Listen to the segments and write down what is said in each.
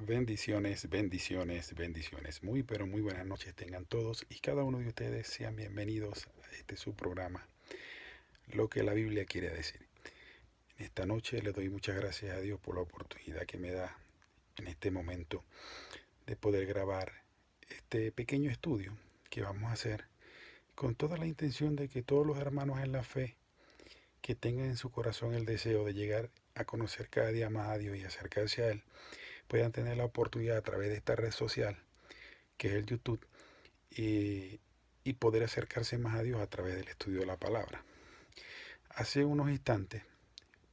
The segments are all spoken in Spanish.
Bendiciones, bendiciones, bendiciones. Muy, pero muy buenas noches tengan todos y cada uno de ustedes sean bienvenidos a este su programa, Lo que la Biblia quiere decir. En esta noche le doy muchas gracias a Dios por la oportunidad que me da en este momento de poder grabar este pequeño estudio que vamos a hacer con toda la intención de que todos los hermanos en la fe que tengan en su corazón el deseo de llegar a conocer cada día más a Dios y acercarse a Él, puedan tener la oportunidad a través de esta red social que es el YouTube y, y poder acercarse más a Dios a través del estudio de la palabra. Hace unos instantes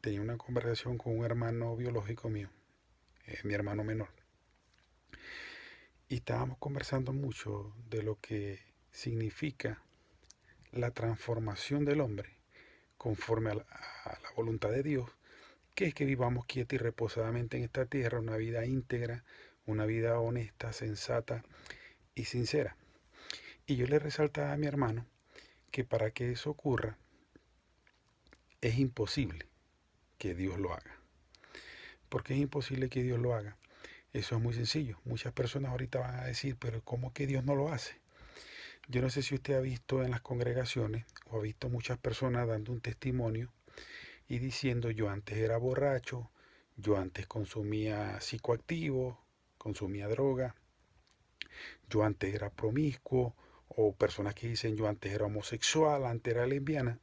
tenía una conversación con un hermano biológico mío, mi hermano menor, y estábamos conversando mucho de lo que significa la transformación del hombre conforme a la voluntad de Dios, que es que vivamos quieta y reposadamente en esta tierra una vida íntegra, una vida honesta, sensata y sincera. Y yo le resaltaba a mi hermano que para que eso ocurra es imposible que Dios lo haga. ¿Por qué es imposible que Dios lo haga? Eso es muy sencillo. Muchas personas ahorita van a decir, pero ¿cómo que Dios no lo hace? Yo no sé si usted ha visto en las congregaciones o ha visto muchas personas dando un testimonio y diciendo yo antes era borracho, yo antes consumía psicoactivos, consumía droga, yo antes era promiscuo, o personas que dicen yo antes era homosexual, antes era lesbiana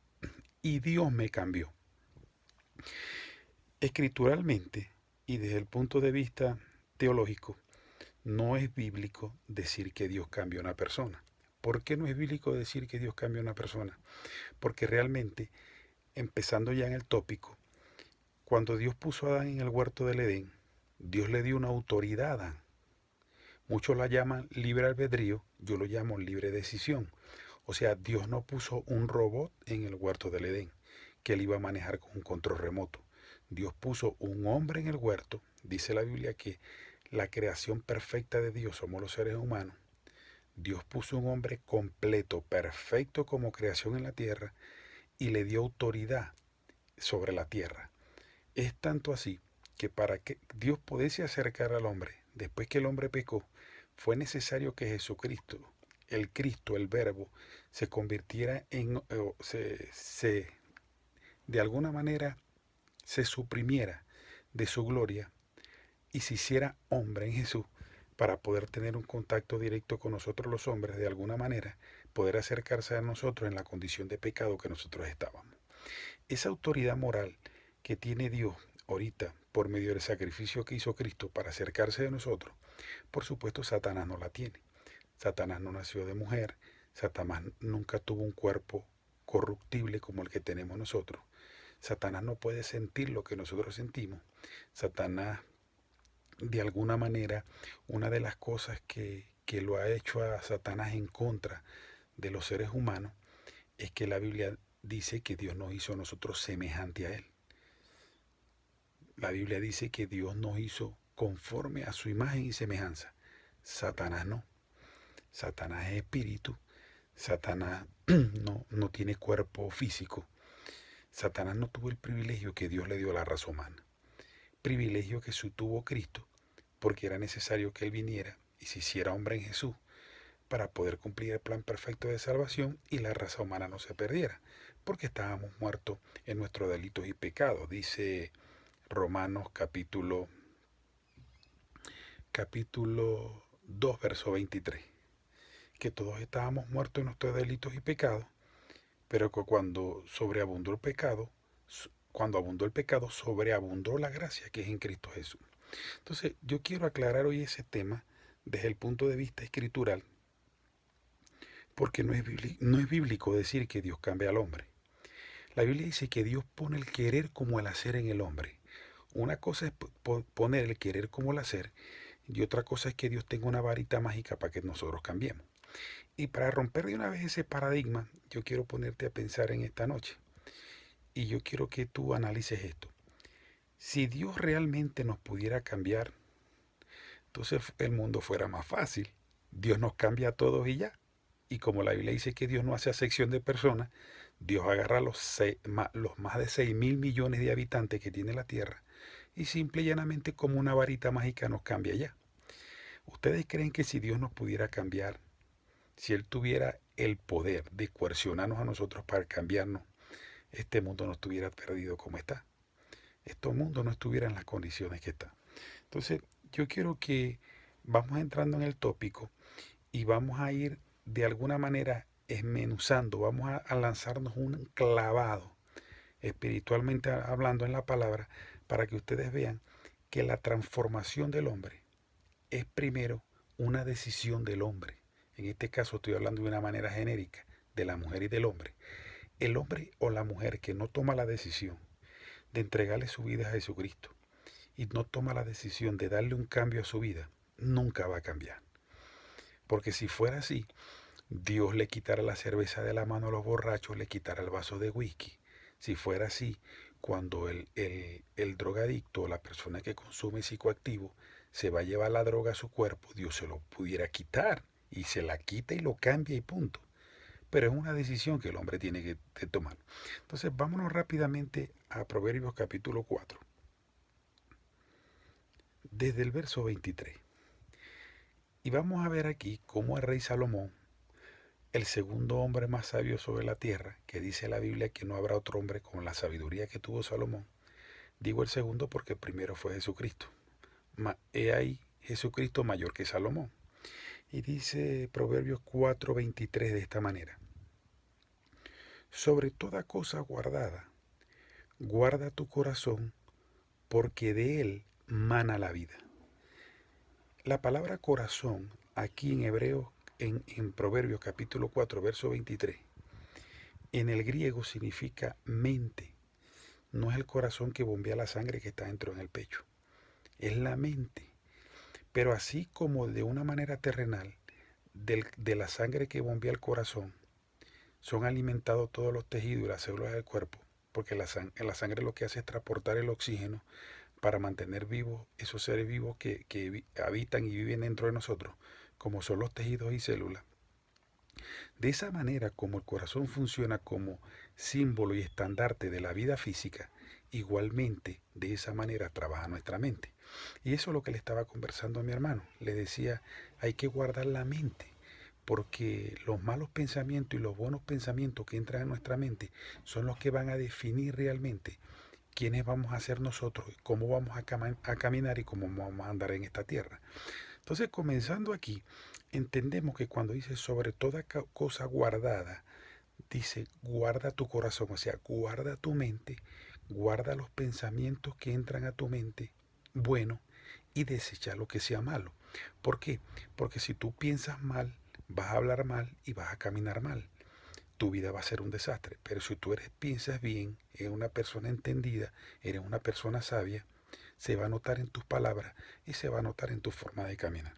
y Dios me cambió. Escrituralmente y desde el punto de vista teológico, no es bíblico decir que Dios cambia a una persona. ¿Por qué no es bíblico decir que Dios cambia a una persona? Porque realmente, empezando ya en el tópico, cuando Dios puso a Adán en el huerto del Edén, Dios le dio una autoridad a Adán. Muchos la llaman libre albedrío, yo lo llamo libre decisión. O sea, Dios no puso un robot en el huerto del Edén que él iba a manejar con un control remoto. Dios puso un hombre en el huerto. Dice la Biblia que la creación perfecta de Dios somos los seres humanos. Dios puso un hombre completo, perfecto como creación en la tierra y le dio autoridad sobre la tierra. Es tanto así que para que Dios pudiese acercar al hombre, después que el hombre pecó, fue necesario que Jesucristo, el Cristo, el Verbo, se convirtiera en, de alguna manera, se suprimiera de su gloria y se hiciera hombre en Jesús para poder tener un contacto directo con nosotros los hombres, de alguna manera, poder acercarse a nosotros en la condición de pecado que nosotros estábamos. Esa autoridad moral que tiene Dios ahorita por medio del sacrificio que hizo Cristo para acercarse de nosotros, por supuesto Satanás no la tiene. Satanás no nació de mujer, Satanás nunca tuvo un cuerpo corruptible como el que tenemos nosotros. Satanás no puede sentir lo que nosotros sentimos. Satanás, de alguna manera, una de las cosas que lo ha hecho a Satanás en contra de los seres humanos es que la Biblia dice que Dios nos hizo a nosotros semejante a Él. La Biblia dice que Dios nos hizo conforme a su imagen y semejanza. Satanás no. Satanás es espíritu. Satanás no tiene cuerpo físico. Satanás no tuvo el privilegio que Dios le dio a la raza humana. Privilegio que tuvo Cristo, porque era necesario que Él viniera y se hiciera hombre en Jesús para poder cumplir el plan perfecto de salvación y la raza humana no se perdiera, porque estábamos muertos en nuestros delitos y pecados. Dice Romanos capítulo 2, verso 23, que todos estábamos muertos en nuestros delitos y pecados, pero que cuando abundó el pecado, sobreabundó la gracia que es en Cristo Jesús. Entonces, yo quiero aclarar hoy ese tema desde el punto de vista escritural, porque no es bíblico decir que Dios cambia al hombre. La Biblia dice que Dios pone el querer como el hacer en el hombre. Una cosa es poner el querer como el hacer y otra cosa es que Dios tenga una varita mágica para que nosotros cambiemos. Y para romper de una vez ese paradigma, yo quiero ponerte a pensar en esta noche. Y yo quiero que tú analices esto. Si Dios realmente nos pudiera cambiar, entonces el mundo fuera más fácil. Dios nos cambia a todos y ya. Y como la Biblia dice que Dios no hace acepción de personas, Dios agarra los más de 6.000 millones de habitantes que tiene la tierra y simple y llanamente como una varita mágica nos cambia ya. ¿Ustedes creen que si Dios nos pudiera cambiar, si Él tuviera el poder de coercionarnos a nosotros para cambiarnos, este mundo no estuviera perdido como está? Este mundo no estuviera en las condiciones que está. Entonces, yo quiero que vamos entrando en el tópico y vamos a ir de alguna manera esmenuzando, vamos a lanzarnos un clavado espiritualmente hablando en la palabra para que ustedes vean que la transformación del hombre es primero una decisión del hombre. En este caso estoy hablando de una manera genérica, de la mujer y del hombre. El hombre o la mujer que no toma la decisión de entregarle su vida a Jesucristo y no toma la decisión de darle un cambio a su vida, nunca va a cambiar. Porque si fuera así, Dios le quitara la cerveza de la mano a los borrachos, le quitara el vaso de whisky. Si fuera así, cuando el drogadicto o la persona que consume psicoactivo se va a llevar la droga a su cuerpo, Dios se lo pudiera quitar y se la quita y lo cambia y punto. Pero es una decisión que el hombre tiene que tomar. Entonces, vámonos rápidamente a Proverbios capítulo 4, desde el verso 23. Y vamos a ver aquí cómo el rey Salomón, el segundo hombre más sabio sobre la tierra, que dice la Biblia que no habrá otro hombre con la sabiduría que tuvo Salomón. Digo el segundo porque el primero fue Jesucristo. He ahí Jesucristo mayor que Salomón. Y dice Proverbios 4:23 de esta manera. Sobre toda cosa guardada, guarda tu corazón, porque de él mana la vida. La palabra corazón, aquí en hebreo, en Proverbios capítulo 4, verso 23, en el griego significa mente. No es el corazón que bombea la sangre que está dentro en el pecho. Es la mente. Pero así como de una manera terrenal, de la sangre que bombea el corazón, son alimentados todos los tejidos y las células del cuerpo, porque la sangre lo que hace es transportar el oxígeno para mantener vivos esos seres vivos que habitan y viven dentro de nosotros, como son los tejidos y células. De esa manera, como el corazón funciona como símbolo y estandarte de la vida física, igualmente de esa manera trabaja nuestra mente. Y eso es lo que le estaba conversando a mi hermano. Le decía, hay que guardar la mente, porque los malos pensamientos y los buenos pensamientos que entran en nuestra mente son los que van a definir realmente quiénes vamos a ser nosotros, cómo vamos a caminar y cómo vamos a andar en esta tierra. Entonces, comenzando aquí, entendemos que cuando dice sobre toda cosa guardada, dice guarda tu corazón, o sea, guarda tu mente, guarda los pensamientos que entran a tu mente, bueno, y desecha lo que sea malo. ¿Por qué? Porque si tú piensas mal, vas a hablar mal y vas a caminar mal. Tu vida va a ser un desastre. Pero si tú piensas bien, eres una persona entendida, eres una persona sabia, se va a notar en tus palabras y se va a notar en tu forma de caminar.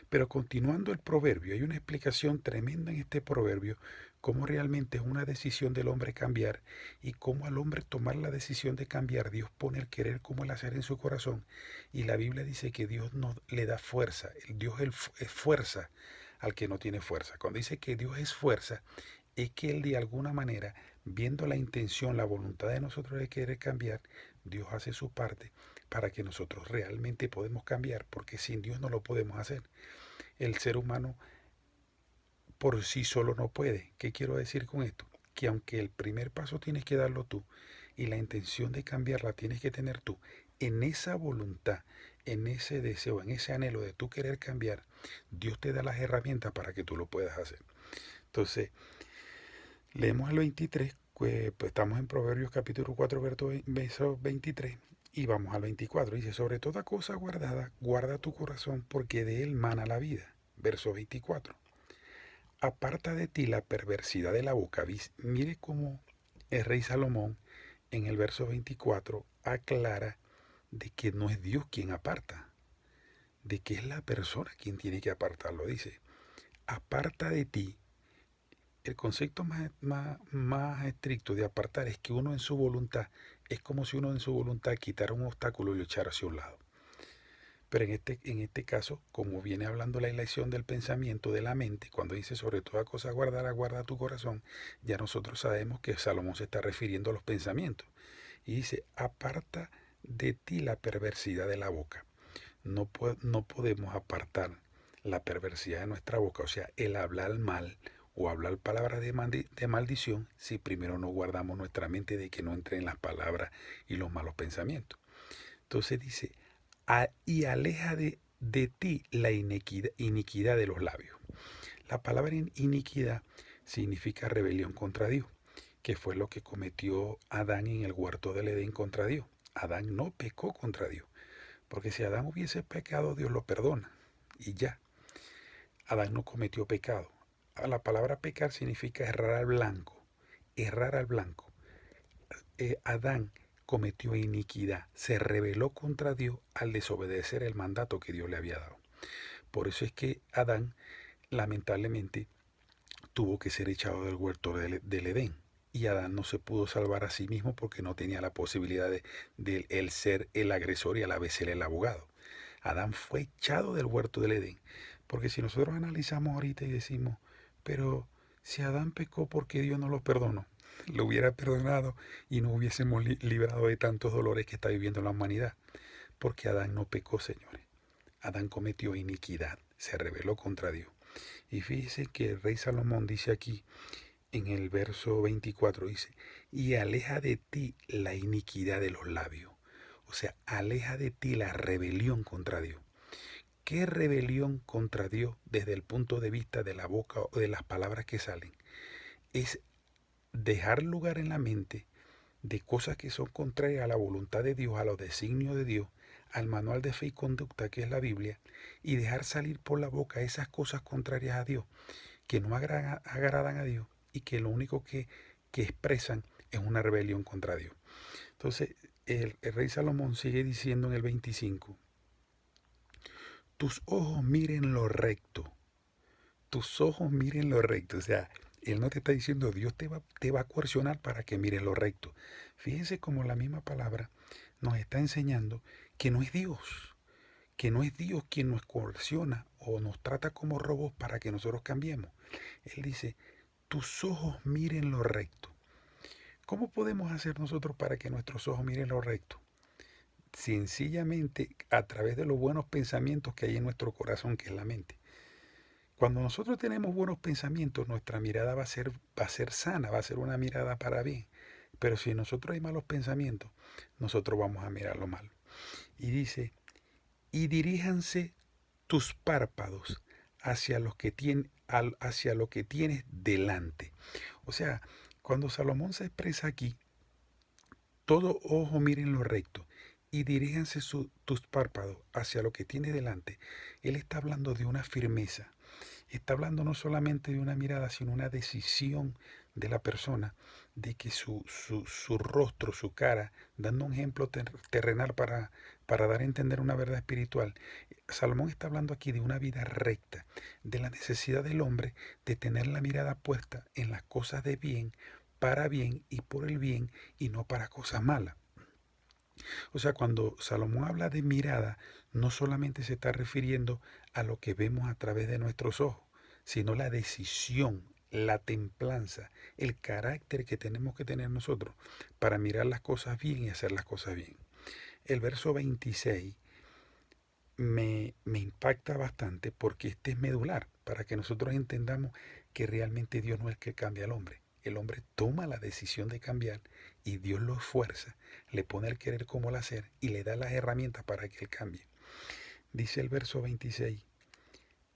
Pero continuando el proverbio, hay una explicación tremenda en este proverbio, cómo realmente es una decisión del hombre cambiar y cómo al hombre tomar la decisión de cambiar, Dios pone el querer como el hacer en su corazón. Y la Biblia dice que Dios no le da fuerza, Dios es fuerza al que no tiene fuerza. Cuando dice que Dios es fuerza, es que Él de alguna manera, viendo la intención, la voluntad de nosotros de querer cambiar, Dios hace su parte para que nosotros realmente podemos cambiar, porque sin Dios no lo podemos hacer. El ser humano por sí solo no puede. ¿Qué quiero decir con esto? Que aunque el primer paso tienes que darlo tú y la intención de cambiarla tienes que tener tú, en esa voluntad, en ese deseo, en ese anhelo de tú querer cambiar, Dios te da las herramientas para que tú lo puedas hacer. Entonces, leemos el 23, pues estamos en Proverbios capítulo 4, verso 23, y vamos al 24. Dice, sobre toda cosa guardada, guarda tu corazón, porque de él mana la vida. Verso 24. Aparta de ti la perversidad de la boca. Mire cómo el rey Salomón en el verso 24 aclara de que no es Dios quien aparta, de que es la persona quien tiene que apartarlo. Dice, aparta de ti. El concepto más estricto de apartar es que uno en su voluntad, es como si uno en su voluntad quitara un obstáculo y lo echara hacia un lado. Pero en este caso, como viene hablando la elección del pensamiento, de la mente, cuando dice sobre toda cosa guardar, guarda tu corazón, ya nosotros sabemos que Salomón se está refiriendo a los pensamientos. Y dice, aparta de ti la perversidad de la boca. no podemos apartar la perversidad de nuestra boca, o sea, el hablar mal o hablar palabras de maldición, si primero no guardamos nuestra mente de que no entren las palabras y los malos pensamientos. Entonces dice, y aleja de ti la iniquidad de los labios. La palabra iniquidad significa rebelión contra Dios, que fue lo que cometió Adán en el huerto del Edén contra Dios. Adán no pecó contra Dios, porque si Adán hubiese pecado, Dios lo perdona y ya. Adán no cometió pecado. La palabra pecar significa errar al blanco, errar al blanco. Adán cometió iniquidad, se rebeló contra Dios al desobedecer el mandato que Dios le había dado. Por eso es que Adán, lamentablemente, tuvo que ser echado del huerto del Edén. Y Adán no se pudo salvar a sí mismo porque no tenía la posibilidad de él ser el agresor y a la vez ser el abogado. Adán fue echado del huerto del Edén. Porque si nosotros analizamos ahorita y decimos, pero si Adán pecó, ¿por qué Dios no lo perdonó? Lo hubiera perdonado y no hubiésemos librado de tantos dolores que está viviendo la humanidad. Porque Adán no pecó, señores. Adán cometió iniquidad, se rebeló contra Dios. Y fíjese que el rey Salomón dice aquí, en el verso 24, dice, y aleja de ti la iniquidad de los labios. O sea, aleja de ti la rebelión contra Dios. ¿Qué rebelión contra Dios desde el punto de vista de la boca o de las palabras que salen? Es dejar lugar en la mente de cosas que son contrarias a la voluntad de Dios, a los designios de Dios, al manual de fe y conducta que es la Biblia, y dejar salir por la boca esas cosas contrarias a Dios, que no agradan a Dios y que lo único que expresan es una rebelión contra Dios. Entonces, el rey Salomón sigue diciendo en el 25, tus ojos miren lo recto, tus ojos miren lo recto. O sea, él no te está diciendo Dios te va a coercionar para que mires lo recto. Fíjense cómo la misma palabra nos está enseñando que no es Dios quien nos coerciona o nos trata como robots para que nosotros cambiemos. Él dice, tus ojos miren lo recto. ¿Cómo podemos hacer nosotros para que nuestros ojos miren lo recto? Sencillamente a través de los buenos pensamientos que hay en nuestro corazón, que es la mente. Cuando nosotros tenemos buenos pensamientos, nuestra mirada va a ser sana, va a ser una mirada para bien. Pero si nosotros hay malos pensamientos, nosotros vamos a mirar lo malo. Y dice, y diríjanse tus párpados hacia hacia lo que tienes delante. O sea, cuando Salomón se expresa aquí, todo ojo miren lo recto y diríjanse tus párpados hacia lo que tienes delante. Él está hablando de una firmeza. Está hablando no solamente de una mirada, sino una decisión de la persona de que su rostro, su cara, dando un ejemplo terrenal para dar a entender una verdad espiritual. Salomón está hablando aquí de una vida recta, de la necesidad del hombre de tener la mirada puesta en las cosas de bien, para bien y por el bien y no para cosas malas. O sea, cuando Salomón habla de mirada, no solamente se está refiriendo a lo que vemos a través de nuestros ojos, sino la decisión, la templanza, el carácter que tenemos que tener nosotros para mirar las cosas bien y hacer las cosas bien. El verso 26 me impacta bastante porque este es medular, para que nosotros entendamos que realmente Dios no es el que cambia al hombre. El hombre toma la decisión de cambiar y Dios lo esfuerza, le pone el querer como el hacer y le da las herramientas para que él cambie. Dice el verso 26,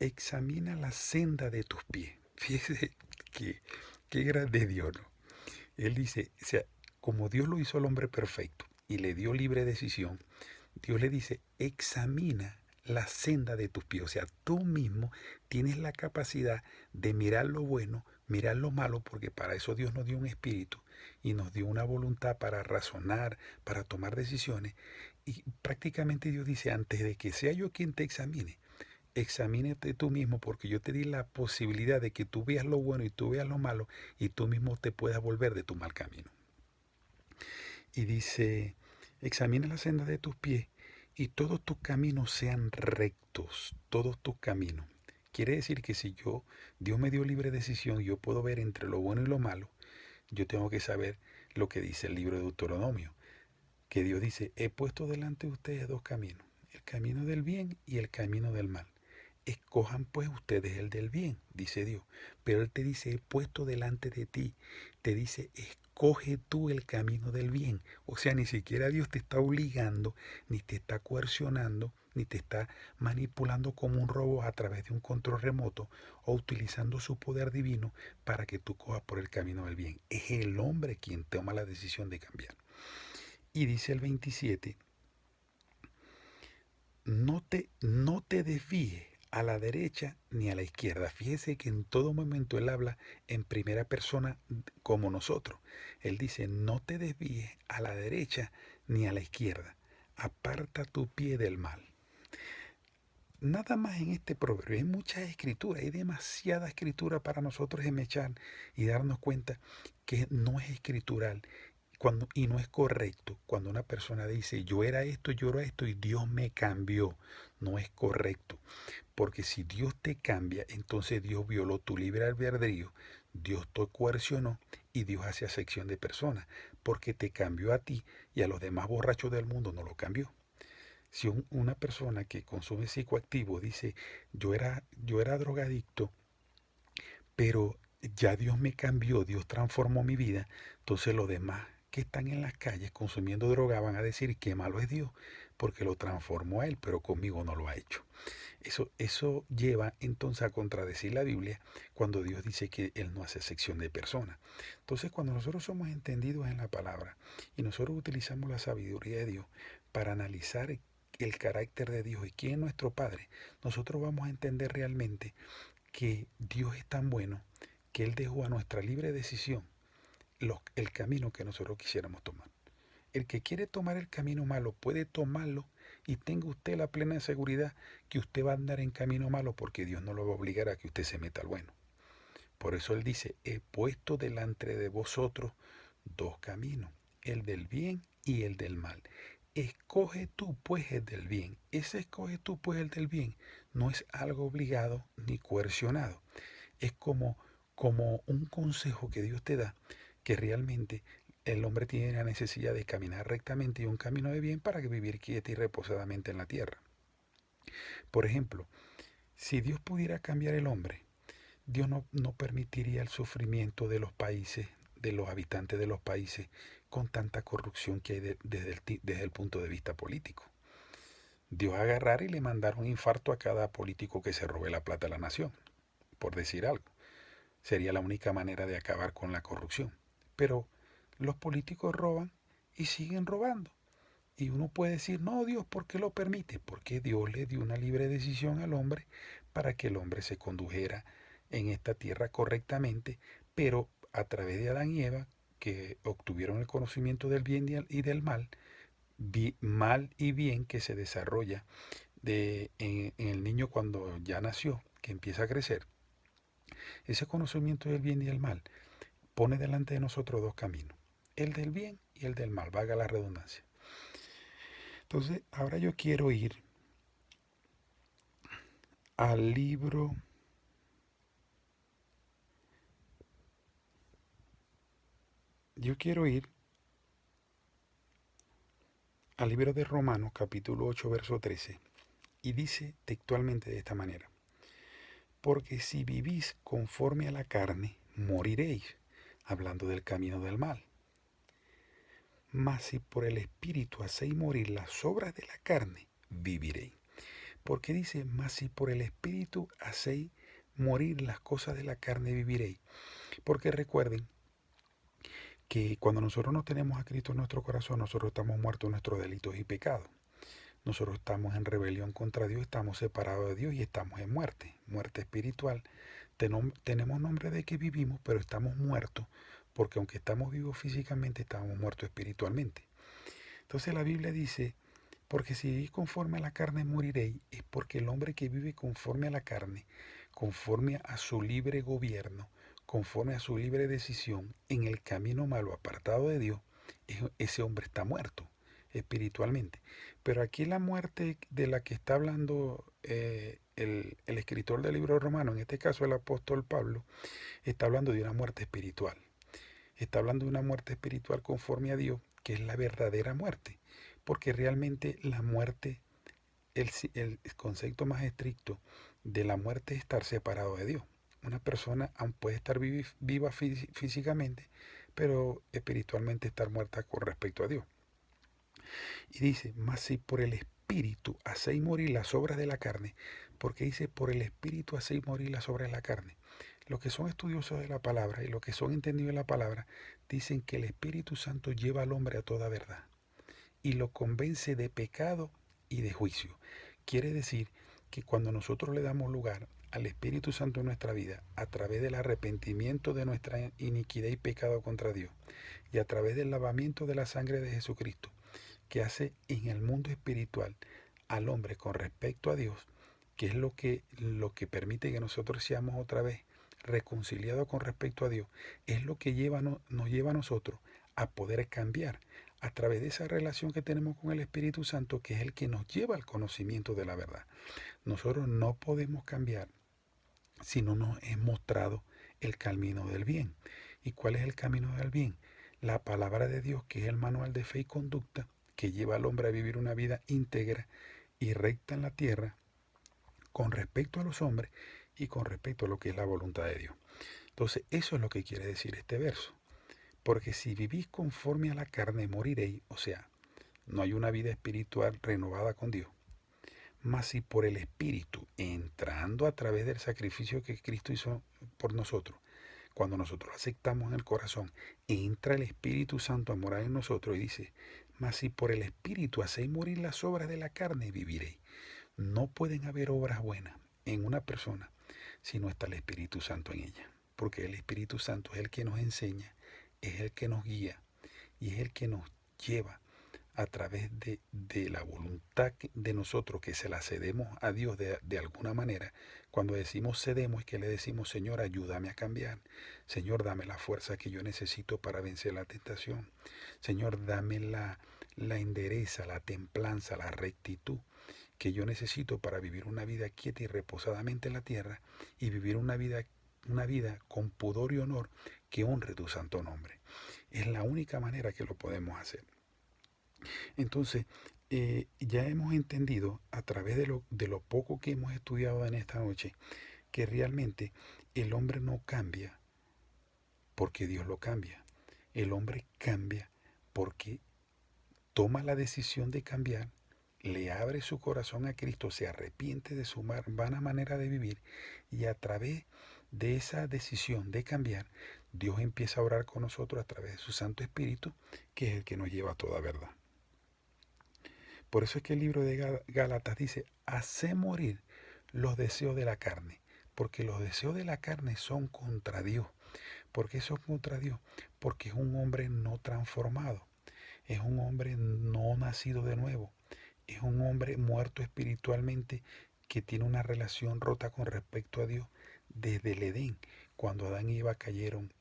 examina la senda de tus pies. Fíjese que grande Dios, ¿no? Él dice, o sea, como Dios lo hizo al hombre perfecto y le dio libre decisión, Dios le dice, examina la senda de tus pies. O sea, tú mismo tienes la capacidad de mirar lo bueno, mirar lo malo, porque para eso Dios nos dio un espíritu y nos dio una voluntad para razonar, para tomar decisiones. Y prácticamente Dios dice, antes de que sea yo quien te examine, examínate tú mismo, porque yo te di la posibilidad de que tú veas lo bueno y tú veas lo malo y tú mismo te puedas volver de tu mal camino. Y dice, examina la senda de tus pies y todos tus caminos sean rectos, todos tus caminos. Quiere decir que si Dios me dio libre decisión, yo puedo ver entre lo bueno y lo malo, yo tengo que saber lo que dice el libro de Deuteronomio, que Dios dice, he puesto delante de ustedes dos caminos, el camino del bien y el camino del mal. Escojan pues ustedes el del bien, dice Dios. Pero Él te dice, he puesto delante de ti, te dice, escoge tú el camino del bien. O sea, ni siquiera Dios te está obligando, ni te está coercionando, ni te está manipulando como un robot a través de un control remoto o utilizando su poder divino para que tú cojas por el camino del bien. Es el hombre quien toma la decisión de cambiar. Y dice el 27, no te desvíes a la derecha ni a la izquierda. Fíjese que en todo momento Él habla en primera persona como nosotros. Él dice, no te desvíes a la derecha ni a la izquierda. Aparta tu pie del mal. Nada más en este proverbio. Hay mucha escritura, hay demasiada escritura para nosotros echar y darnos cuenta que no es escritural y no es correcto cuando una persona dice yo era esto y Dios me cambió. No es correcto. Porque si Dios te cambia, entonces Dios violó tu libre albedrío, Dios te coercionó y Dios hace acepción de personas. Porque te cambió a ti y a los demás borrachos del mundo no lo cambió. Si una persona que consume psicoactivo dice yo era drogadicto, pero ya Dios me cambió, Dios transformó mi vida, entonces los demás que están en las calles consumiendo droga van a decir qué malo es Dios, porque lo transformó a él, pero conmigo no lo ha hecho. Eso lleva entonces a contradecir la Biblia cuando Dios dice que Él no hace sección de personas. Entonces cuando nosotros somos entendidos en la palabra y nosotros utilizamos la sabiduría de Dios para analizar el carácter de Dios y quién es nuestro Padre, nosotros vamos a entender realmente que Dios es tan bueno que Él dejó a nuestra libre decisión el camino que nosotros quisiéramos tomar. El que quiere tomar el camino malo puede tomarlo y tenga usted la plena seguridad que usted va a andar en camino malo porque Dios no lo va a obligar a que usted se meta al bueno. Por eso Él dice, he puesto delante de vosotros dos caminos, el del bien y el del mal. Escoge tú pues el del bien. Ese escoge tú pues el del bien no es algo obligado ni coercionado. Es como un consejo que Dios te da que realmente el hombre tiene la necesidad de caminar rectamente y un camino de bien para vivir quieta y reposadamente en la tierra. Por ejemplo, si Dios pudiera cambiar el hombre, Dios no permitiría el sufrimiento de los países, de los habitantes de los países, con tanta corrupción que hay desde el punto de vista político. Dios agarrar y le mandar un infarto a cada político que se robe la plata de la nación, por decir algo. Sería la única manera de acabar con la corrupción. Pero los políticos roban y siguen robando. Y uno puede decir, no, Dios, ¿por qué lo permite? Porque Dios le dio una libre decisión al hombre para que el hombre se condujera en esta tierra correctamente, pero a través de Adán y Eva, que obtuvieron el conocimiento del bien y del mal, mal y bien que se desarrolla en el niño cuando ya nació, que empieza a crecer. Ese conocimiento del bien y del mal pone delante de nosotros dos caminos, el del bien y el del mal, valga la redundancia. Entonces, ahora yo quiero ir al libro de Romanos, capítulo 8, verso 13, y dice textualmente de esta manera, porque si vivís conforme a la carne, moriréis, hablando del camino del mal. Mas si por el Espíritu hacéis morir las obras de la carne, viviréis. Porque dice, mas si por el Espíritu hacéis morir las cosas de la carne, viviréis. Porque recuerden que cuando nosotros no tenemos a Cristo en nuestro corazón, nosotros estamos muertos en nuestros delitos y pecados. Nosotros estamos en rebelión contra Dios, estamos separados de Dios y estamos en muerte espiritual. Tenemos nombre de que vivimos, pero estamos muertos, porque aunque estamos vivos físicamente, estamos muertos espiritualmente. Entonces la Biblia dice, porque si vivís conforme a la carne moriréis, es porque el hombre que vive conforme a la carne, conforme a su libre gobierno, conforme a su libre decisión, en el camino malo apartado de Dios, ese hombre está muerto espiritualmente. Pero aquí la muerte de la que está hablando el escritor del libro romano, en este caso el apóstol Pablo, está hablando de una muerte espiritual. Está hablando de una muerte espiritual conforme a Dios, que es la verdadera muerte. Porque realmente la muerte el concepto más estricto de la muerte es estar separado de Dios. Una persona aún puede estar viva físicamente, pero espiritualmente estar muerta con respecto a Dios. Y dice, mas si por el Espíritu hacéis morir las obras de la carne, porque dice, por el Espíritu hacéis morir las obras de la carne. Los que son estudiosos de la palabra y los que son entendidos de la palabra, dicen que el Espíritu Santo lleva al hombre a toda verdad y lo convence de pecado y de juicio. Quiere decir que cuando nosotros le damos lugar al Espíritu Santo en nuestra vida, a través del arrepentimiento de nuestra iniquidad y pecado contra Dios, y a través del lavamiento de la sangre de Jesucristo, que hace en el mundo espiritual al hombre con respecto a Dios, que es lo que permite que nosotros seamos otra vez reconciliados con respecto a Dios, es lo que nos lleva a nosotros a poder cambiar a través de esa relación que tenemos con el Espíritu Santo, que es el que nos lleva al conocimiento de la verdad. Nosotros no podemos cambiar si no nos es mostrado el camino del bien. ¿Y cuál es el camino del bien? La palabra de Dios, que es el manual de fe y conducta, que lleva al hombre a vivir una vida íntegra y recta en la tierra con respecto a los hombres y con respecto a lo que es la voluntad de Dios. Entonces, eso es lo que quiere decir este verso. Porque si vivís conforme a la carne, moriréis. O sea, no hay una vida espiritual renovada con Dios. Mas si por el Espíritu, entrando a través del sacrificio que Cristo hizo por nosotros, cuando nosotros aceptamos en el corazón, entra el Espíritu Santo a morar en nosotros y dice, mas si por el Espíritu hacéis morir las obras de la carne, viviréis. No pueden haber obras buenas en una persona si no está el Espíritu Santo en ella. Porque el Espíritu Santo es el que nos enseña, es el que nos guía y es el que nos lleva a través de la voluntad de nosotros que se la cedemos a Dios de alguna manera. Cuando decimos cedemos es que le decimos, Señor, ayúdame a cambiar. Señor, dame la fuerza que yo necesito para vencer la tentación. Señor, dame la endereza, la templanza, la rectitud que yo necesito para vivir una vida quieta y reposadamente en la tierra y vivir una vida con pudor y honor que honre tu santo nombre. Es la única manera que lo podemos hacer. Entonces, ya hemos entendido a través de lo poco que hemos estudiado en esta noche que realmente el hombre no cambia porque Dios lo cambia. El hombre cambia porque toma la decisión de cambiar, le abre su corazón a Cristo, se arrepiente de su vana manera de vivir y a través de esa decisión de cambiar, Dios empieza a orar con nosotros a través de su Santo Espíritu, que es el que nos lleva a toda verdad. Por eso es que el libro de Gálatas dice, hace morir los deseos de la carne, porque los deseos de la carne son contra Dios. ¿Por qué son contra Dios? Porque es un hombre no transformado, es un hombre no nacido de nuevo, es un hombre muerto espiritualmente que tiene una relación rota con respecto a Dios desde el Edén, cuando Adán y Eva cayeron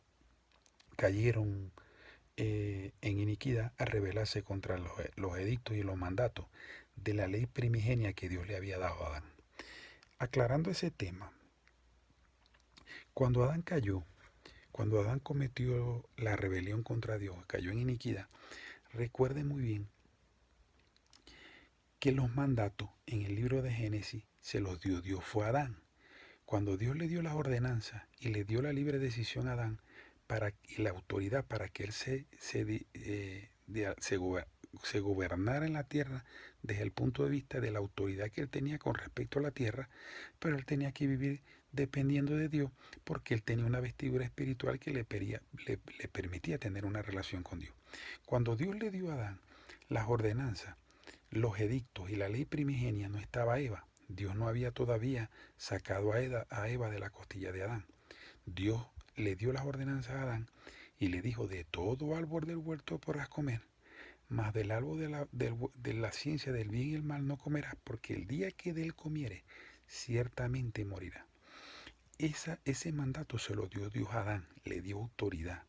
en iniquidad a rebelarse contra los edictos y los mandatos de la ley primigenia que Dios le había dado a Adán. Aclarando ese tema, cuando Adán cayó, cuando Adán cometió la rebelión contra Dios, cayó en iniquidad, recuerden muy bien que los mandatos en el libro de Génesis se los dio Dios, fue a Adán. Cuando Dios le dio las ordenanzas y le dio la libre decisión a Adán y la autoridad para que él se gobernara en la tierra desde el punto de vista de la autoridad que él tenía con respecto a la tierra, pero él tenía que vivir dependiendo de Dios porque él tenía una vestidura espiritual que le permitía tener una relación con Dios. Cuando Dios le dio a Adán las ordenanzas, los edictos y la ley primigenia, no estaba Eva. Dios no había todavía sacado a Eva de la costilla de Adán. Dios le dio las ordenanzas a Adán y le dijo, de todo árbol del huerto podrás comer, mas del árbol de la ciencia del bien y el mal no comerás, porque el día que de él comieres, ciertamente morirás. Ese mandato se lo dio Dios a Adán, le dio autoridad,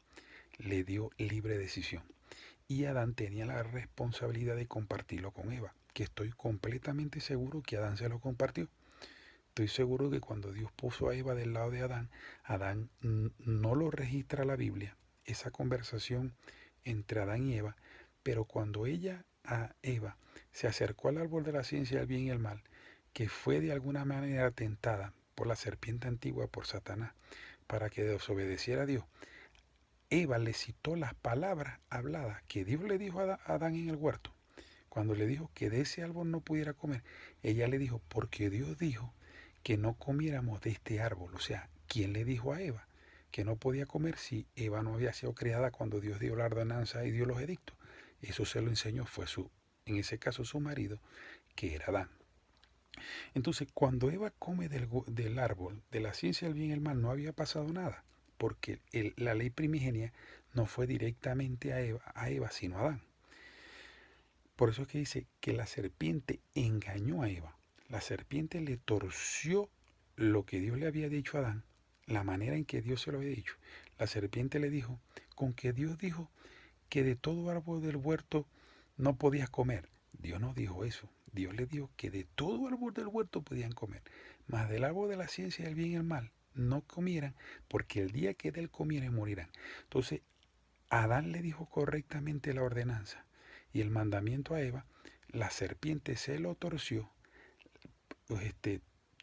le dio libre decisión. Y Adán tenía la responsabilidad de compartirlo con Eva, que estoy completamente seguro que Adán se lo compartió. Estoy seguro que cuando Dios puso a Eva del lado de Adán, Adán no lo registra la Biblia, esa conversación entre Adán y Eva, pero cuando a Eva se acercó al árbol de la ciencia del bien y el mal, que fue de alguna manera tentada por la serpiente antigua, por Satanás, para que desobedeciera a Dios. Eva le citó las palabras habladas que Dios le dijo a Adán en el huerto. Cuando le dijo que de ese árbol no pudiera comer, ella le dijo, porque Dios dijo que no comiéramos de este árbol. O sea, ¿quién le dijo a Eva que no podía comer si Eva no había sido creada cuando Dios dio la ordenanza y dio los edictos? Eso se lo enseñó, en ese caso su marido, que era Adán. Entonces, cuando Eva come del árbol de la ciencia del bien y el mal, no había pasado nada, porque la ley primigenia no fue directamente a Eva, sino a Adán. Por eso es que dice que la serpiente engañó a Eva. La serpiente le torció lo que Dios le había dicho a Adán, la manera en que Dios se lo había dicho. La serpiente le dijo, con que Dios dijo que de todo árbol del huerto no podías comer. Dios no dijo eso. Dios le dijo que de todo árbol del huerto podían comer, mas del árbol de la ciencia del bien y el mal no comieran, porque el día que de él comieran morirán. Entonces, Adán le dijo correctamente la ordenanza y el mandamiento a Eva, la serpiente se lo torció, pues,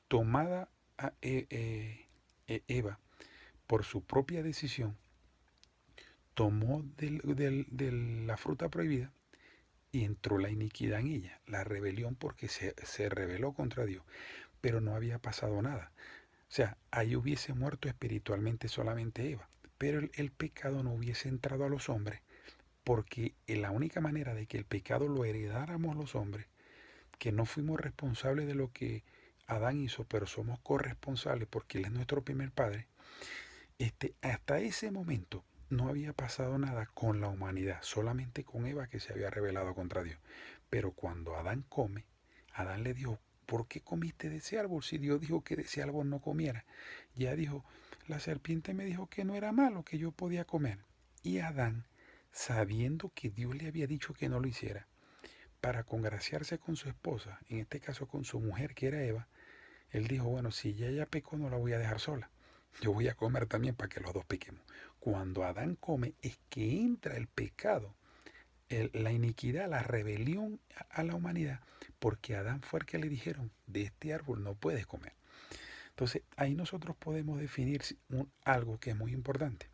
tomada a Eva por su propia decisión, tomó de la fruta prohibida y entró la iniquidad en ella, la rebelión, porque se rebeló contra Dios, pero no había pasado nada. O sea, ahí hubiese muerto espiritualmente solamente Eva, pero el pecado no hubiese entrado a los hombres, porque la única manera de que el pecado lo heredáramos los hombres, que no fuimos responsables de lo que Adán hizo, pero somos corresponsables porque Él es nuestro primer padre, hasta ese momento no había pasado nada con la humanidad, solamente con Eva que se había rebelado contra Dios. Pero cuando Adán come, Adán le dijo, ¿por qué comiste de ese árbol si Dios dijo que de ese árbol no comiera? Ya dijo, la serpiente me dijo que no era malo, que yo podía comer. Y Adán, sabiendo que Dios le había dicho que no lo hiciera, para congraciarse con su esposa, en este caso con su mujer que era Eva, él dijo, bueno, si ella pecó no la voy a dejar sola. Yo voy a comer también para que los dos pequemos. Cuando Adán come es que entra el pecado, la iniquidad, la rebelión a la humanidad, porque a Adán fue el que le dijeron, de este árbol no puedes comer. Entonces ahí nosotros podemos definir algo que es muy importante.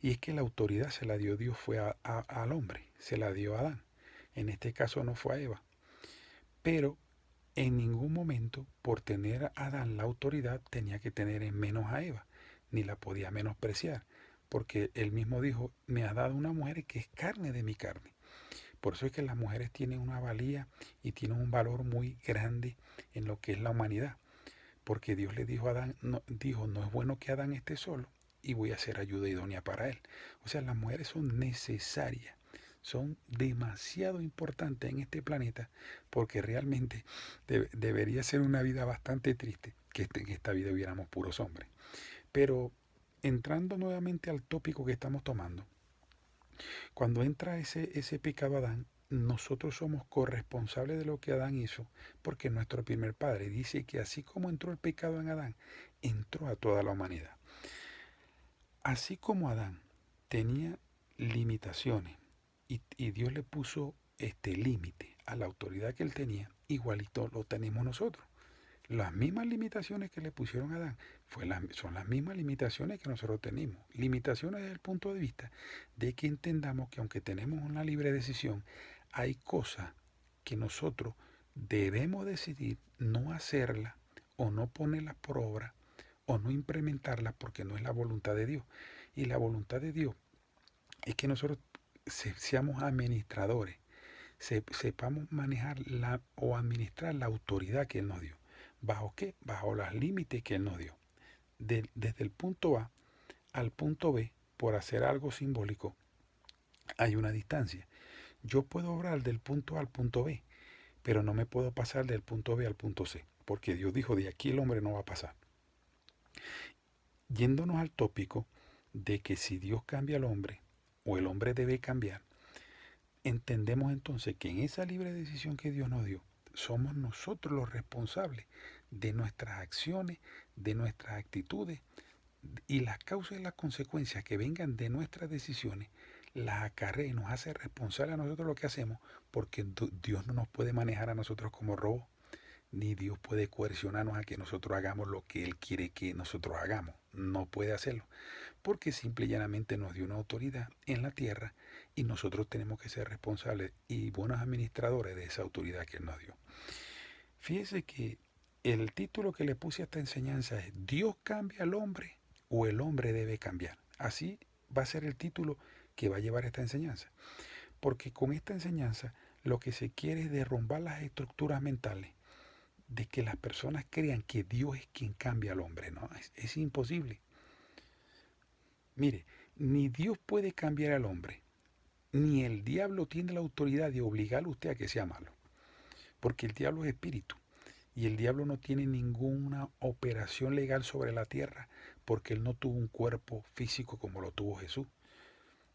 Y es que la autoridad se la dio Dios fue al hombre, se la dio a Adán. En este caso no fue a Eva. Pero en ningún momento, por tener a Adán la autoridad, tenía que tener en menos a Eva, ni la podía menospreciar, porque él mismo dijo, me has dado una mujer que es carne de mi carne. Por eso es que las mujeres tienen una valía y tienen un valor muy grande en lo que es la humanidad, porque Dios le dijo a Adán, no es bueno que Adán esté solo y voy a ser ayuda idónea para él. O sea, las mujeres son necesarias, son demasiado importantes en este planeta, porque realmente debería ser una vida bastante triste que en esta vida hubiéramos puros hombres. Pero entrando nuevamente al tópico que estamos tomando, cuando entra ese pecado a Adán, nosotros somos corresponsables de lo que Adán hizo, porque nuestro primer padre dice que así como entró el pecado en Adán, entró a toda la humanidad. Así como Adán tenía limitaciones y Dios le puso este límite a la autoridad que él tenía, igualito lo tenemos nosotros. Las mismas limitaciones que le pusieron a Adán son las mismas limitaciones que nosotros tenemos. Limitaciones desde el punto de vista de que entendamos que aunque tenemos una libre decisión, hay cosas que nosotros debemos decidir no hacerlas o no ponerlas por obra o no implementarlas porque no es la voluntad de Dios. Y la voluntad de Dios es que nosotros seamos administradores, sepamos manejar o administrar la autoridad que Él nos dio. ¿Bajo qué? Bajo los límites que Él nos dio. Desde el punto A al punto B, por hacer algo simbólico, hay una distancia. Yo puedo obrar del punto A al punto B, pero no me puedo pasar del punto B al punto C, porque Dios dijo, de aquí el hombre no va a pasar. Yéndonos al tópico de que si Dios cambia al hombre, o el hombre debe cambiar, entendemos entonces que en esa libre decisión que Dios nos dio, somos nosotros los responsables de nuestras acciones, de nuestras actitudes, y las causas y las consecuencias que vengan de nuestras decisiones las acarrea y nos hace responsable a nosotros lo que hacemos, porque Dios no nos puede manejar a nosotros como robots, ni Dios puede coercionarnos a que nosotros hagamos lo que Él quiere que nosotros hagamos. No puede hacerlo, porque simple y llanamente nos dio una autoridad en la tierra y nosotros tenemos que ser responsables y buenos administradores de esa autoridad que Él nos dio. Fíjese que el título que le puse a esta enseñanza es ¿Dios cambia al hombre o el hombre debe cambiar? Así va a ser el título que va a llevar esta enseñanza. Porque con esta enseñanza lo que se quiere es derrumbar las estructuras mentales de que las personas crean que Dios es quien cambia al hombre. No, es imposible. Mire, ni Dios puede cambiar al hombre, ni el diablo tiene la autoridad de obligarle a usted a que sea malo. Porque el diablo es espíritu. Y el diablo no tiene ninguna operación legal sobre la tierra porque él no tuvo un cuerpo físico como lo tuvo Jesús.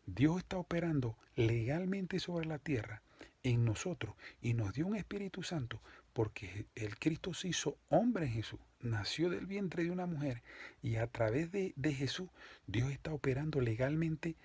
Dios está operando legalmente sobre la tierra en nosotros y nos dio un Espíritu Santo porque el Cristo se hizo hombre en Jesús, nació del vientre de una mujer y a través de Jesús Dios está operando legalmente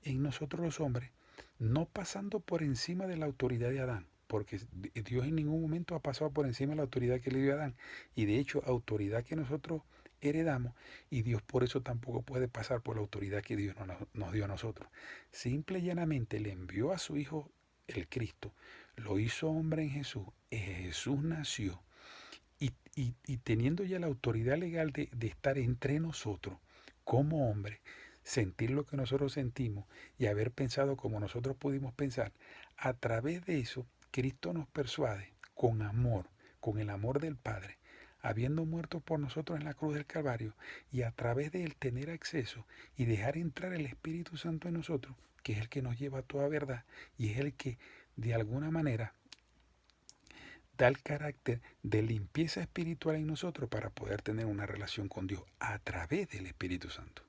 en nosotros los hombres, no pasando por encima de la autoridad de Adán, porque Dios en ningún momento ha pasado por encima de la autoridad que le dio a Adán y de hecho autoridad que nosotros heredamos y Dios por eso tampoco puede pasar por la autoridad que Dios nos dio a nosotros. Simple y llanamente le envió a su Hijo el Cristo, lo hizo hombre en Jesús, Jesús nació y teniendo ya la autoridad legal de estar entre nosotros como hombre, sentir lo que nosotros sentimos y haber pensado como nosotros pudimos pensar, a través de eso Cristo nos persuade con amor, con el amor del Padre, habiendo muerto por nosotros en la cruz del Calvario, y a través de él tener acceso y dejar entrar el Espíritu Santo en nosotros, que es el que nos lleva a toda verdad y es el que de alguna manera da el carácter de limpieza espiritual en nosotros para poder tener una relación con Dios a través del Espíritu Santo.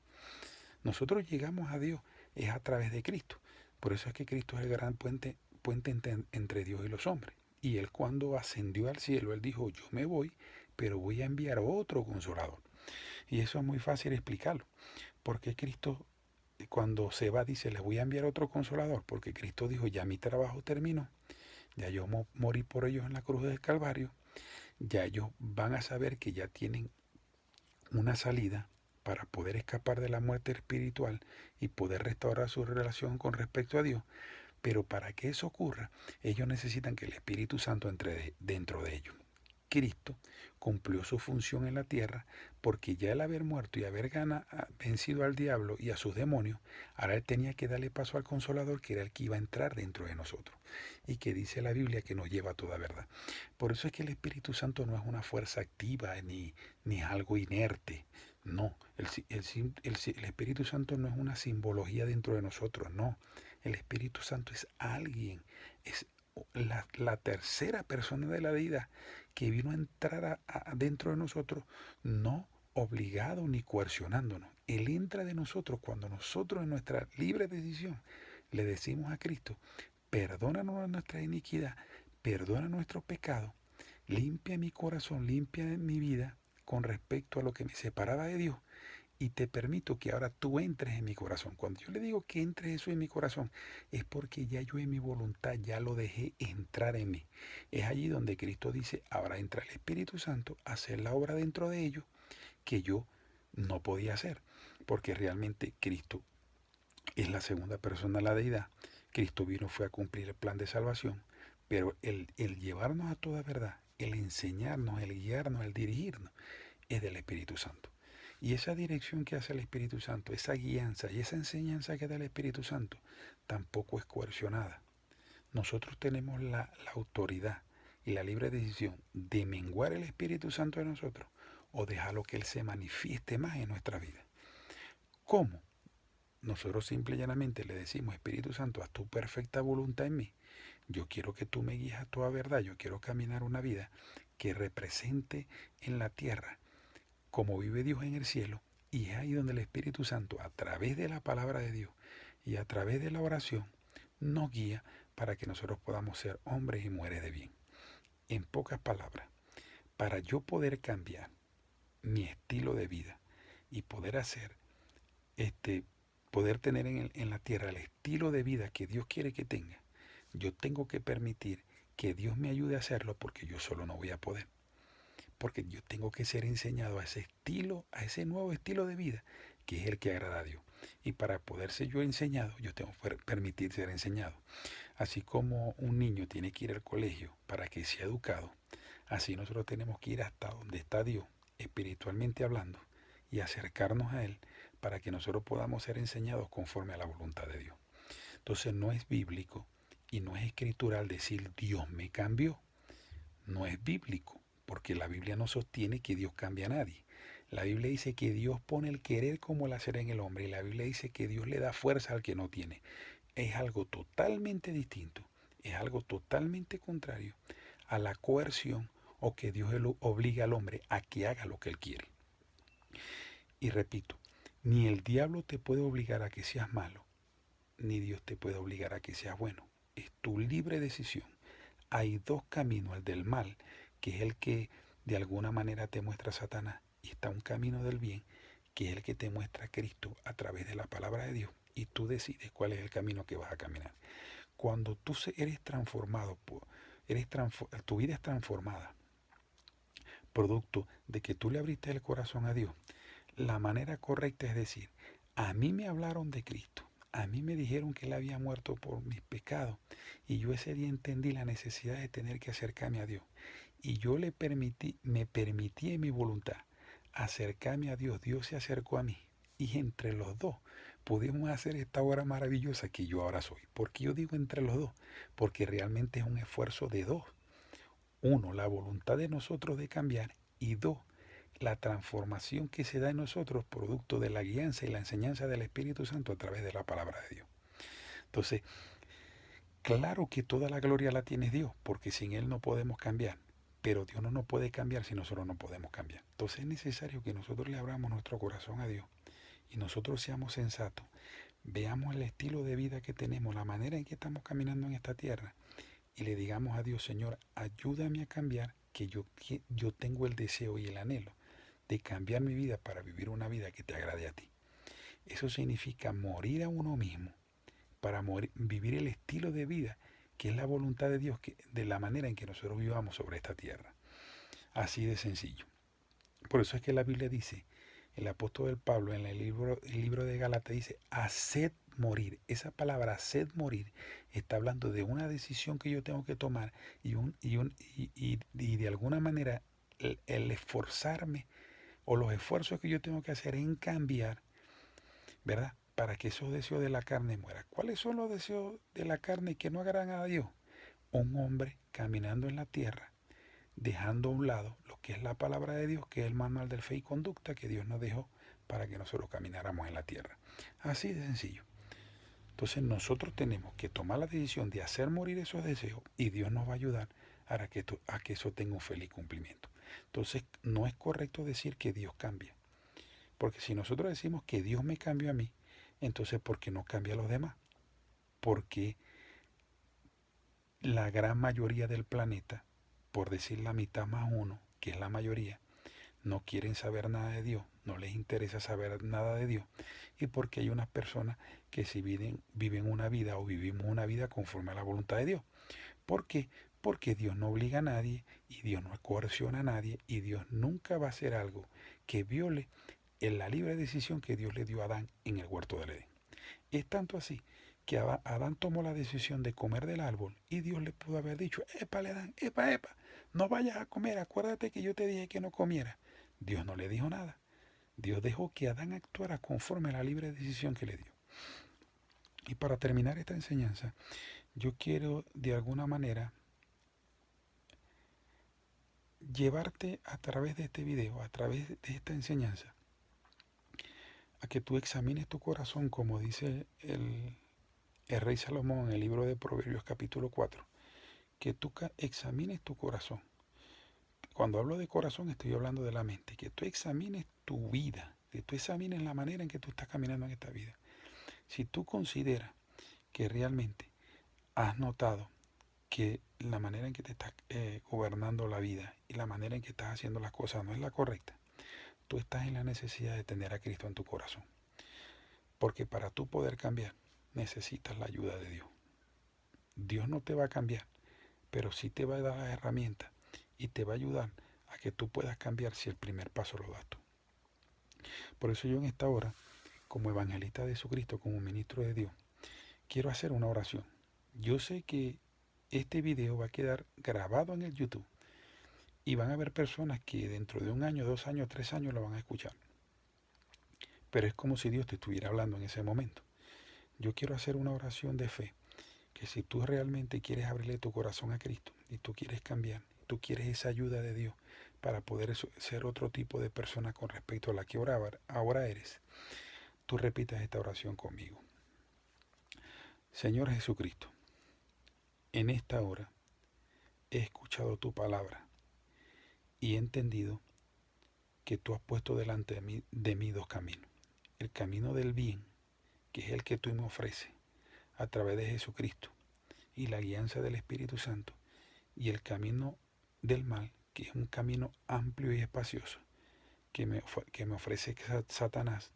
Nosotros llegamos a Dios es a través de Cristo. Por eso es que Cristo es el gran puente entre Dios y los hombres. Y él cuando ascendió al cielo, él dijo, yo me voy, pero voy a enviar otro consolador. Y eso es muy fácil explicarlo. Porque Cristo cuando se va dice, les voy a enviar otro consolador. Porque Cristo dijo, ya mi trabajo terminó. Ya yo morí por ellos en la cruz del Calvario. Ya ellos van a saber que ya tienen una salida para poder escapar de la muerte espiritual y poder restaurar su relación con respecto a Dios. Pero para que eso ocurra, ellos necesitan que el Espíritu Santo entre dentro de ellos. Cristo cumplió su función en la tierra porque ya el haber muerto y haber vencido al diablo y a sus demonios, ahora él tenía que darle paso al Consolador, que era el que iba a entrar dentro de nosotros y que dice la Biblia que nos lleva a toda verdad. Por eso es que el Espíritu Santo no es una fuerza activa ni algo inerte. No, el Espíritu Santo no es una simbología dentro de nosotros, no. El Espíritu Santo es alguien, es la tercera persona de la deidad que vino a entrar dentro de nosotros, no obligado ni coercionándonos. Él entra de nosotros cuando nosotros en nuestra libre decisión le decimos a Cristo, perdónanos nuestra iniquidad, perdona nuestro pecado, limpia mi corazón, limpia mi vida con respecto a lo que me separaba de Dios y te permito que ahora tú entres en mi corazón. Cuando yo le digo que entre eso en mi corazón, es porque ya yo en mi voluntad ya lo dejé entrar en mí. Es allí donde Cristo dice, ahora entra el Espíritu Santo a hacer la obra dentro de ellos que yo no podía hacer, porque realmente Cristo es la segunda persona de la deidad. Cristo vino fue a cumplir el plan de salvación, pero el llevarnos a toda verdad, el enseñarnos, el guiarnos, el dirigirnos, es del Espíritu Santo. Y esa dirección que hace el Espíritu Santo, esa guianza y esa enseñanza que da el Espíritu Santo, tampoco es coercionada. Nosotros tenemos la autoridad y la libre decisión de menguar el Espíritu Santo de nosotros o dejarlo que Él se manifieste más en nuestra vida. ¿Cómo? Nosotros simple y llanamente le decimos, Espíritu Santo, haz tu perfecta voluntad en mí. Yo quiero que tú me guíes a toda verdad. Yo quiero caminar una vida que represente en la tierra como vive Dios en el cielo, y es ahí donde el Espíritu Santo, a través de la palabra de Dios y a través de la oración, nos guía para que nosotros podamos ser hombres y mujeres de bien. En pocas palabras, para yo poder cambiar mi estilo de vida y poder hacer poder tener en la tierra el estilo de vida que Dios quiere que tenga, yo tengo que permitir que Dios me ayude a hacerlo porque yo solo no voy a poder. Porque yo tengo que ser enseñado a ese estilo, a ese nuevo estilo de vida, que es el que agrada a Dios. Y para poder ser yo enseñado, yo tengo que permitir ser enseñado. Así como un niño tiene que ir al colegio para que sea educado, así nosotros tenemos que ir hasta donde está Dios, espiritualmente hablando, y acercarnos a Él para que nosotros podamos ser enseñados conforme a la voluntad de Dios. Entonces no es bíblico y no es escritural decir Dios me cambió. No es bíblico, porque la Biblia no sostiene que Dios cambia a nadie. La Biblia dice que Dios pone el querer como el hacer en el hombre, y la Biblia dice que Dios le da fuerza al que no tiene. Es algo totalmente distinto, es algo totalmente contrario a la coerción o que Dios obliga al hombre a que haga lo que él quiere. Y repito, ni el diablo te puede obligar a que seas malo, ni Dios te puede obligar a que seas bueno. Es tu libre decisión. Hay dos caminos, el del mal, que es el que de alguna manera te muestra Satanás, y está un camino del bien, que es el que te muestra Cristo a través de la palabra de Dios, y tú decides cuál es el camino que vas a caminar. Cuando tú eres transformado, tu vida es transformada, producto de que tú le abriste el corazón a Dios, la manera correcta es decir, a mí me hablaron de Cristo, a mí me dijeron que Él había muerto por mis pecados, y yo ese día entendí la necesidad de tener que acercarme a Dios. Y yo me permití en mi voluntad acercarme a Dios. Dios se acercó a mí. Y entre los dos pudimos hacer esta obra maravillosa que yo ahora soy. ¿Por qué yo digo entre los dos? Porque realmente es un esfuerzo de dos. Uno, la voluntad de nosotros de cambiar. Y dos, la transformación que se da en nosotros producto de la guianza y la enseñanza del Espíritu Santo a través de la palabra de Dios. Entonces, claro que toda la gloria la tiene Dios, porque sin Él no podemos cambiar. Pero Dios no nos puede cambiar si nosotros no podemos cambiar. Entonces es necesario que nosotros le abramos nuestro corazón a Dios y nosotros seamos sensatos. Veamos el estilo de vida que tenemos, la manera en que estamos caminando en esta tierra y le digamos a Dios, Señor, ayúdame a cambiar, que yo tengo el deseo y el anhelo de cambiar mi vida para vivir una vida que te agrade a ti. Eso significa morir a uno mismo para vivir el estilo de vida que es la voluntad de Dios, de la manera en que nosotros vivamos sobre esta tierra. Así de sencillo. Por eso es que la Biblia dice, el apóstol Pablo en el libro de Gálatas dice, haced morir. Esa palabra haced morir está hablando de una decisión que yo tengo que tomar y de alguna manera el esforzarme o los esfuerzos que yo tengo que hacer en cambiar, ¿verdad? Para que esos deseos de la carne mueran. ¿Cuáles son los deseos de la carne que no agradan a Dios? Un hombre caminando en la tierra, dejando a un lado lo que es la palabra de Dios, que es el manual de fe y conducta que Dios nos dejó para que nosotros camináramos en la tierra. Así de sencillo. Entonces nosotros tenemos que tomar la decisión de hacer morir esos deseos y Dios nos va a ayudar a que eso tenga un feliz cumplimiento. Entonces no es correcto decir que Dios cambia. Porque si nosotros decimos que Dios me cambió a mí, entonces ¿por qué no cambia a los demás? Porque la gran mayoría del planeta, por decir la mitad más uno, que es la mayoría, no quieren saber nada de Dios, no les interesa saber nada de Dios, y porque hay unas personas que si viven una vida o vivimos una vida conforme a la voluntad de Dios. ¿Por qué? Porque Dios no obliga a nadie y Dios no coerciona a nadie y Dios nunca va a hacer algo que viole en la libre decisión que Dios le dio a Adán en el huerto del Edén. Es tanto así que Adán tomó la decisión de comer del árbol y Dios le pudo haber dicho, epa, Adán, epa, no vayas a comer, acuérdate que yo te dije que no comiera. Dios no le dijo nada. Dios dejó que Adán actuara conforme a la libre decisión que le dio. Y para terminar esta enseñanza, yo quiero de alguna manera llevarte a través de este video, a través de esta enseñanza, a que tú examines tu corazón, como dice el rey Salomón en el libro de Proverbios capítulo 4, que tú examines tu corazón. Cuando hablo de corazón estoy hablando de la mente, que tú examines tu vida, que tú examines la manera en que tú estás caminando en esta vida. Si tú consideras que realmente has notado que la manera en que te estás gobernando la vida y la manera en que estás haciendo las cosas no es la correcta, tú estás en la necesidad de tener a Cristo en tu corazón. Porque para tú poder cambiar, necesitas la ayuda de Dios. Dios no te va a cambiar, pero sí te va a dar las herramientas y te va a ayudar a que tú puedas cambiar si el primer paso lo das tú. Por eso yo en esta hora, como evangelista de Jesucristo, como ministro de Dios, quiero hacer una oración. Yo sé que este video va a quedar grabado en el YouTube y van a haber personas que dentro de 1 año, 2 años, 3 años lo van a escuchar. Pero es como si Dios te estuviera hablando en ese momento. Yo quiero hacer una oración de fe, que si tú realmente quieres abrirle tu corazón a Cristo y tú quieres cambiar, tú quieres esa ayuda de Dios para poder ser otro tipo de persona con respecto a la que ahora eres, tú repitas esta oración conmigo. Señor Jesucristo, en esta hora he escuchado tu palabra y he entendido que tú has puesto delante de mí 2 caminos. El camino del bien, que es el que tú me ofreces a través de Jesucristo y la guianza del Espíritu Santo, y el camino del mal, que es un camino amplio y espacioso que me ofrece Satanás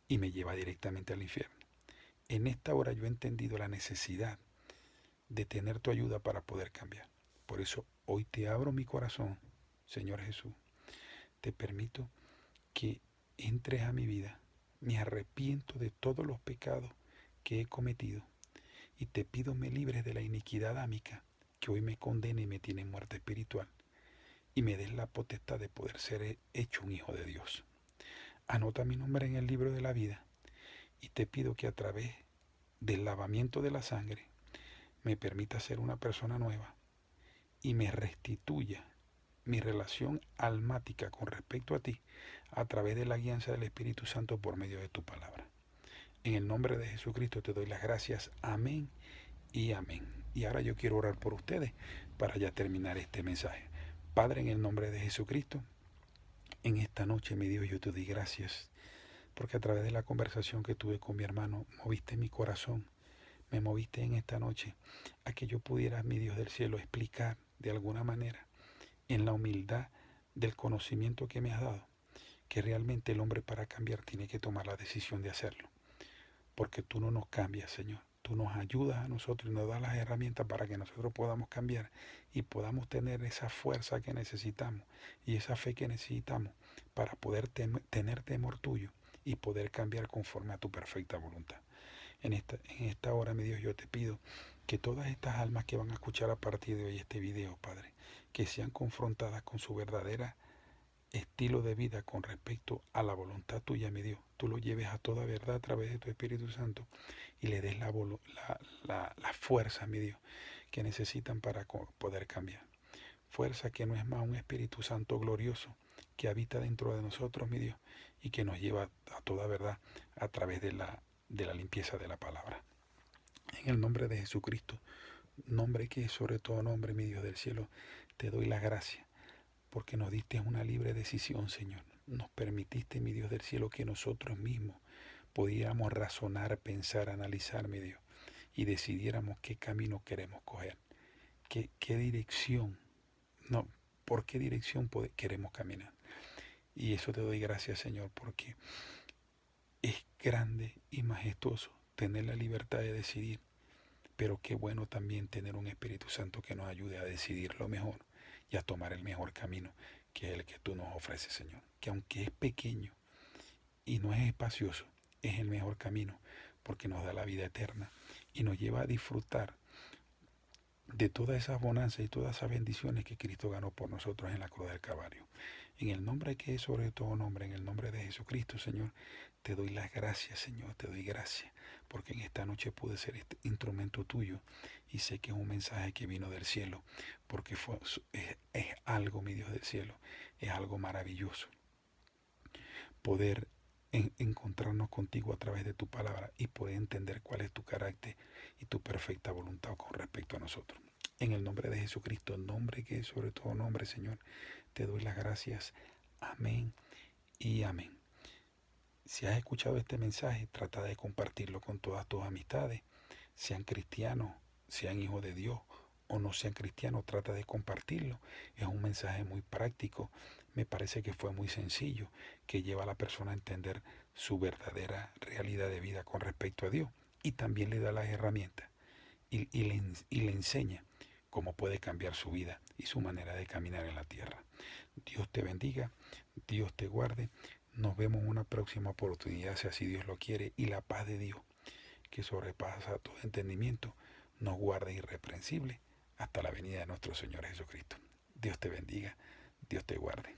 y me lleva directamente al infierno. En esta hora yo he entendido la necesidad de tener tu ayuda para poder cambiar. Por eso hoy te abro mi corazón, Señor Jesús. Te permito que entres a mi vida. Me arrepiento de todos los pecados que he cometido y te pido me libres de la iniquidad ámica que hoy me condena y me tiene en muerte espiritual, y me des la potestad de poder ser hecho un hijo de Dios. Anota mi nombre en el libro de la vida y te pido que a través del lavamiento de la sangre me permita ser una persona nueva y me restituya mi relación almática con respecto a ti a través de la guianza del Espíritu Santo por medio de tu palabra. En el nombre de Jesucristo te doy las gracias. Amén y amén. Y ahora yo quiero orar por ustedes para ya terminar este mensaje. Padre, en el nombre de Jesucristo, en esta noche, mi Dios, yo te doy gracias porque a través de la conversación que tuve con mi hermano, moviste mi corazón, me moviste en esta noche a que yo pudiera, mi Dios del cielo, explicar de alguna manera, en la humildad del conocimiento que me has dado, que realmente el hombre para cambiar tiene que tomar la decisión de hacerlo. Porque tú no nos cambias, Señor. Tú nos ayudas a nosotros y nos das las herramientas para que nosotros podamos cambiar y podamos tener esa fuerza que necesitamos y esa fe que necesitamos para poder tener temor tuyo y poder cambiar conforme a tu perfecta voluntad. En esta hora, mi Dios, yo te pido que todas estas almas que van a escuchar a partir de hoy este video, Padre, que sean confrontadas con su verdadera estilo de vida con respecto a la voluntad tuya, mi Dios. Tú lo lleves a toda verdad a través de tu Espíritu Santo y le des la fuerza, mi Dios, que necesitan para poder cambiar. Fuerza que no es más un Espíritu Santo glorioso que habita dentro de nosotros, mi Dios, y que nos lleva a toda verdad a través de la limpieza de la palabra. En el nombre de Jesucristo, nombre que es sobre todo nombre, mi Dios del cielo, te doy las gracias porque nos diste una libre decisión, Señor. Nos permitiste, mi Dios del cielo, que nosotros mismos podíamos razonar, pensar, analizar, mi Dios, y decidiéramos qué camino queremos coger, qué dirección, no, por qué dirección queremos caminar. Y eso te doy gracias, Señor, porque es grande y majestuoso tener la libertad de decidir, pero qué bueno también tener un Espíritu Santo que nos ayude a decidir lo mejor y a tomar el mejor camino, que es el que tú nos ofreces, Señor. Que aunque es pequeño y no es espacioso, es el mejor camino porque nos da la vida eterna y nos lleva a disfrutar de todas esas bonanzas y todas esas bendiciones que Cristo ganó por nosotros en la cruz del Calvario. En el nombre que es sobre todo nombre, en el nombre de Jesucristo, Señor, te doy las gracias, Señor, te doy gracias, porque en esta noche pude ser este instrumento tuyo y sé que es un mensaje que vino del cielo, porque es algo, mi Dios del cielo, es algo maravilloso poder encontrarnos contigo a través de tu palabra y poder entender cuál es tu carácter y tu perfecta voluntad con respecto a nosotros. En el nombre de Jesucristo, nombre que es sobre todo nombre, Señor, te doy las gracias. Amén y amén. Si has escuchado este mensaje, trata de compartirlo con todas tus amistades, sean cristianos, sean hijos de Dios o no sean cristianos, trata de compartirlo. Es un mensaje muy práctico. me parece que fue muy sencillo, que lleva a la persona a entender su verdadera realidad de vida con respecto a Dios y también le da las herramientas y le enseña cómo puede cambiar su vida y su manera de caminar en la tierra. Dios te bendiga, Dios te guarde. Nos vemos en una próxima oportunidad, si así Dios lo quiere, y la paz de Dios, que sobrepasa todo entendimiento, nos guarde irreprensible hasta la venida de nuestro Señor Jesucristo. Dios te bendiga, Dios te guarde.